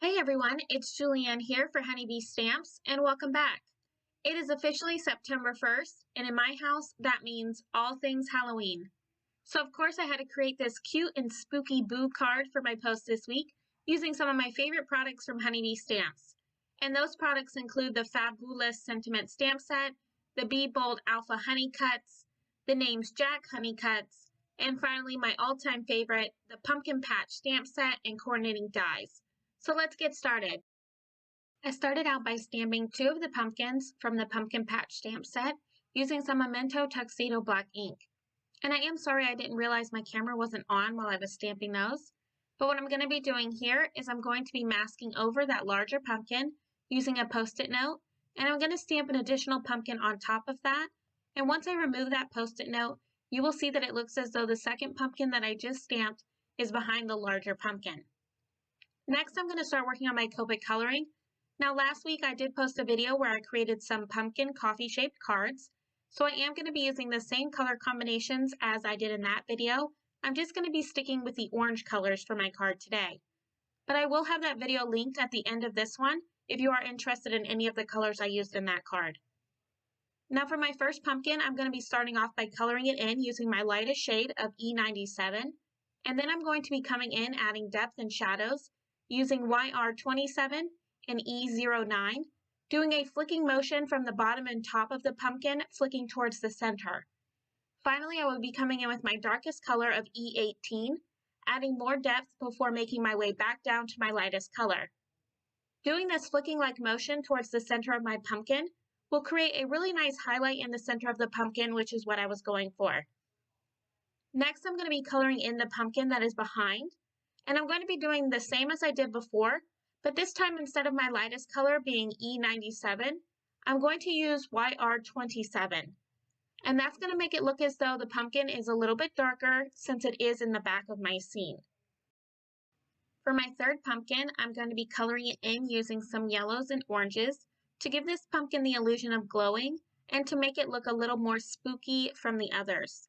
Hey everyone, it's Julianne here for Honeybee Stamps, and welcome back. It is officially September 1st, and in my house, that means all things Halloween. So of course I had to create this cute and spooky boo card for my post this week, using some of my favorite products from Honeybee Stamps. And those products include the Fabulous Sentiment Stamp Set, the Be Bold Alpha Honey Cuts, the Names Jack Honey Cuts, and finally my all-time favorite, the Pumpkin Patch Stamp Set and Coordinating Dies. So let's get started. I started out by stamping two of the pumpkins from the Pumpkin Patch stamp set using some Memento Tuxedo Black ink. And I am sorry I didn't realize my camera wasn't on while I was stamping those. But what I'm going to be doing here is I'm going to be masking over that larger pumpkin using a Post-it note, and I'm going to stamp an additional pumpkin on top of that. And once I remove that Post-it note, you will see that it looks as though the second pumpkin that I just stamped is behind the larger pumpkin. Next, I'm going to start working on my Copic coloring. Now, last week I did post a video where I created some pumpkin coffee-shaped cards. So I am going to be using the same color combinations as I did in that video. I'm just going to be sticking with the orange colors for my card today. But I will have that video linked at the end of this one if you are interested in any of the colors I used in that card. Now for my first pumpkin, I'm going to be starting off by coloring it in using my lightest shade of E97. And then I'm going to be coming in adding depth and shadows using YR27 and E09, doing a flicking motion from the bottom and top of the pumpkin, flicking towards the center. Finally, I will be coming in with my darkest color of E18, adding more depth before making my way back down to my lightest color. Doing this flicking-like motion towards the center of my pumpkin will create a really nice highlight in the center of the pumpkin, which is what I was going for. Next, I'm going to be coloring in the pumpkin that is behind. And I'm going to be doing the same as I did before, but this time instead of my lightest color being E97, I'm going to use YR27. And that's going to make it look as though the pumpkin is a little bit darker since it is in the back of my scene. For my third pumpkin, I'm going to be coloring it in using some yellows and oranges to give this pumpkin the illusion of glowing and to make it look a little more spooky from the others.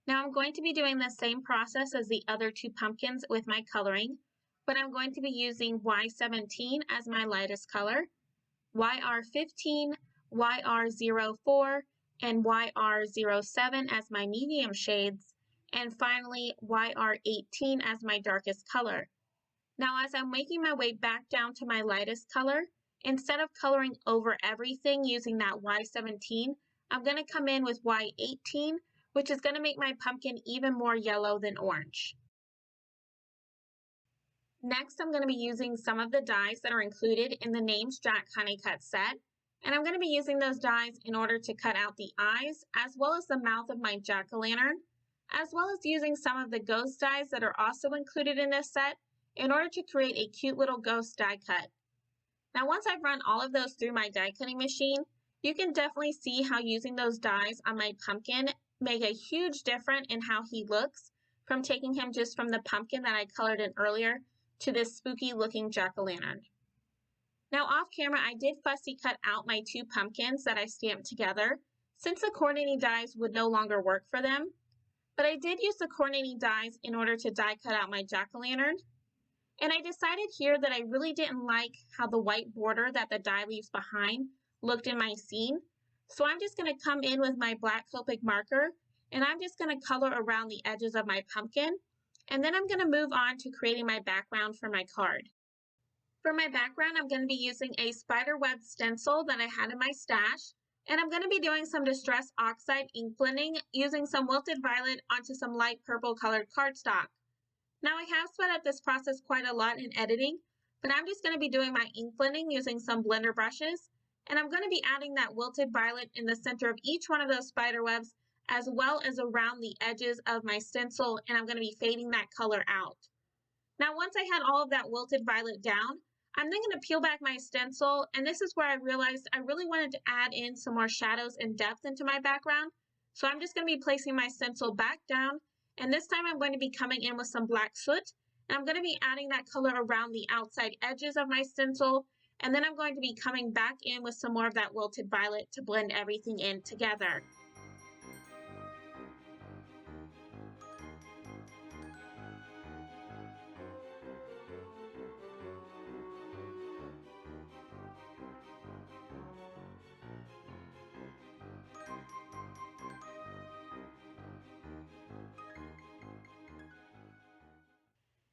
Now I'm going to be doing the same process as the other two pumpkins with my coloring, but I'm going to be using Y17 as my lightest color, YR15, YR04, and YR07 as my medium shades, and finally YR18 as my darkest color. Now as I'm making my way back down to my lightest color, instead of coloring over everything using that Y17, I'm going to come in with Y18, which is going to make my pumpkin even more yellow than orange. Next, I'm going to be using some of the dies that are included in the Names Jack Honey Cut set, and I'm going to be using those dies in order to cut out the eyes, as well as the mouth of my jack-o'-lantern, as well as using some of the ghost dies that are also included in this set in order to create a cute little ghost die cut. Now, once I've run all of those through my die cutting machine, you can definitely see how using those dies on my pumpkin make a huge difference in how he looks from taking him just from the pumpkin that I colored in earlier to this spooky looking jack-o'-lantern. Now off camera, I did fussy cut out my two pumpkins that I stamped together since the coordinating dies would no longer work for them, but I did use the coordinating dies in order to die cut out my jack-o'-lantern. And I decided here that I really didn't like how the white border that the die leaves behind looked in my scene. So I'm just going to come in with my black Copic marker and I'm just going to color around the edges of my pumpkin. And then I'm going to move on to creating my background for my card. For my background, I'm going to be using a spiderweb stencil that I had in my stash. And I'm going to be doing some Distress Oxide ink blending using some Wilted Violet onto some light purple colored cardstock. Now I have sped up this process quite a lot in editing, but I'm just going to be doing my ink blending using some blender brushes. And I'm going to be adding that Wilted Violet in the center of each one of those spider webs, as well as around the edges of my stencil, and I'm going to be fading that color out. Now once I had all of that Wilted Violet down, I'm then going to peel back my stencil, and this is where I realized I really wanted to add in some more shadows and depth into my background. So I'm just going to be placing my stencil back down, and this time I'm going to be coming in with some black soot, and I'm going to be adding that color around the outside edges of my stencil, and then I'm going to be coming back in with some more of that Wilted Violet to blend everything in together.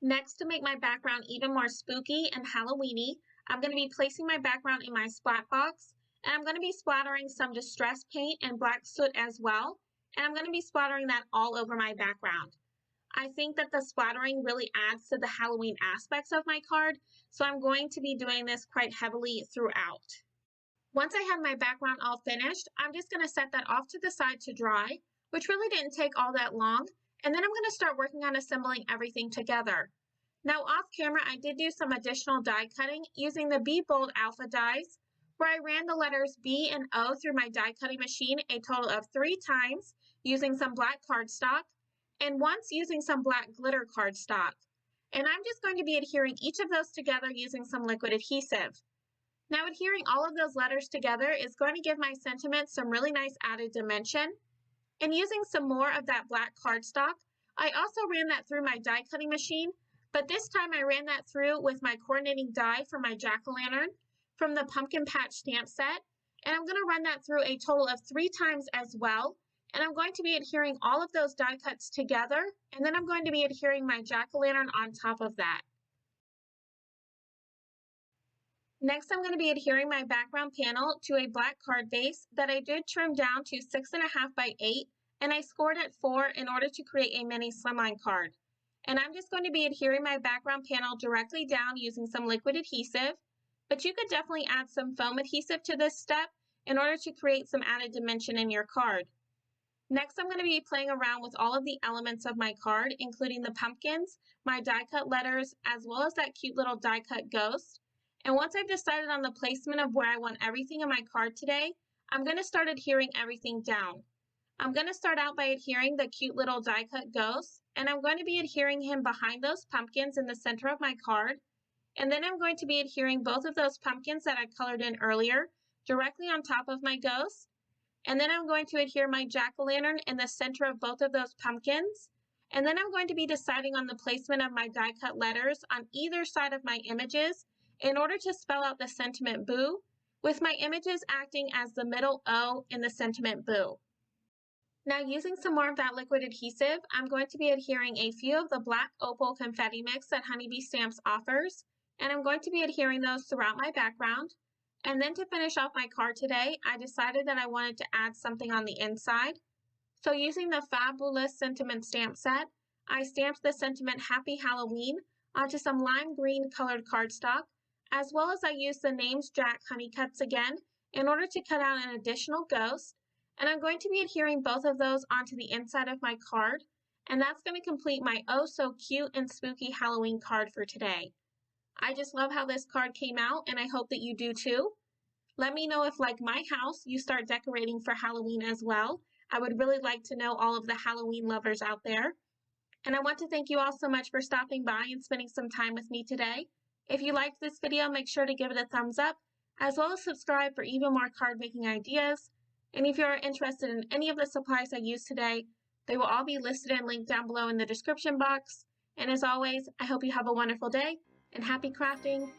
Next, to make my background even more spooky and Halloweeny, I'm going to be placing my background in my splat box, and I'm going to be splattering some distress paint and black soot as well, and I'm going to be splattering that all over my background. I think that the splattering really adds to the Halloween aspects of my card, so I'm going to be doing this quite heavily throughout. Once I have my background all finished, I'm just going to set that off to the side to dry, which really didn't take all that long, and then I'm going to start working on assembling everything together. Now off camera, I did do some additional die cutting using the Be Bold Alpha dies, where I ran the letters B and O through my die cutting machine a total of 3 times using some black cardstock, and once using some black glitter cardstock. And I'm just going to be adhering each of those together using some liquid adhesive. Now adhering all of those letters together is going to give my sentiment some really nice added dimension. And using some more of that black cardstock, I also ran that through my die cutting machine, but this time I ran that through with my coordinating die for my jack-o'-lantern from the Pumpkin Patch stamp set. And I'm going to run that through a total of 3 times as well. And I'm going to be adhering all of those die cuts together, and then I'm going to be adhering my jack-o'-lantern on top of that. Next, I'm going to be adhering my background panel to a black card base that I did trim down to 6.5 by 8, and I scored at 4 in order to create a mini slimline card. And I'm just going to be adhering my background panel directly down using some liquid adhesive, but you could definitely add some foam adhesive to this step in order to create some added dimension in your card. Next, I'm going to be playing around with all of the elements of my card, including the pumpkins, my die cut letters, as well as that cute little die cut ghost. And once I've decided on the placement of where I want everything in my card today, I'm going to start adhering everything down. I'm going to start out by adhering the cute little die cut ghost, and I'm going to be adhering him behind those pumpkins in the center of my card. And then I'm going to be adhering both of those pumpkins that I colored in earlier directly on top of my ghost. And then I'm going to adhere my jack-o'-lantern in the center of both of those pumpkins. And then I'm going to be deciding on the placement of my die cut letters on either side of my images in order to spell out the sentiment boo, with my images acting as the middle O in the sentiment boo. Now using some more of that liquid adhesive, I'm going to be adhering a few of the black opal confetti mix that Honeybee Stamps offers, and I'm going to be adhering those throughout my background. And then to finish off my card today, I decided that I wanted to add something on the inside. So using the Fabulous Sentiment stamp set, I stamped the sentiment Happy Halloween onto some lime green colored cardstock, as well as I used the Names Jack honey cuts again in order to cut out an additional ghost. And I'm going to be adhering both of those onto the inside of my card, and that's going to complete my oh so cute and spooky Halloween card for today. I just love how this card came out, and I hope that you do too. Let me know if, like my house, you start decorating for Halloween as well. I would really like to know all of the Halloween lovers out there. And I want to thank you all so much for stopping by and spending some time with me today. If you liked this video, make sure to give it a thumbs up, as well as subscribe for even more card making ideas. And if you are interested in any of the supplies I used today, they will all be listed and linked down below in the description box. And as always, I hope you have a wonderful day, and happy crafting!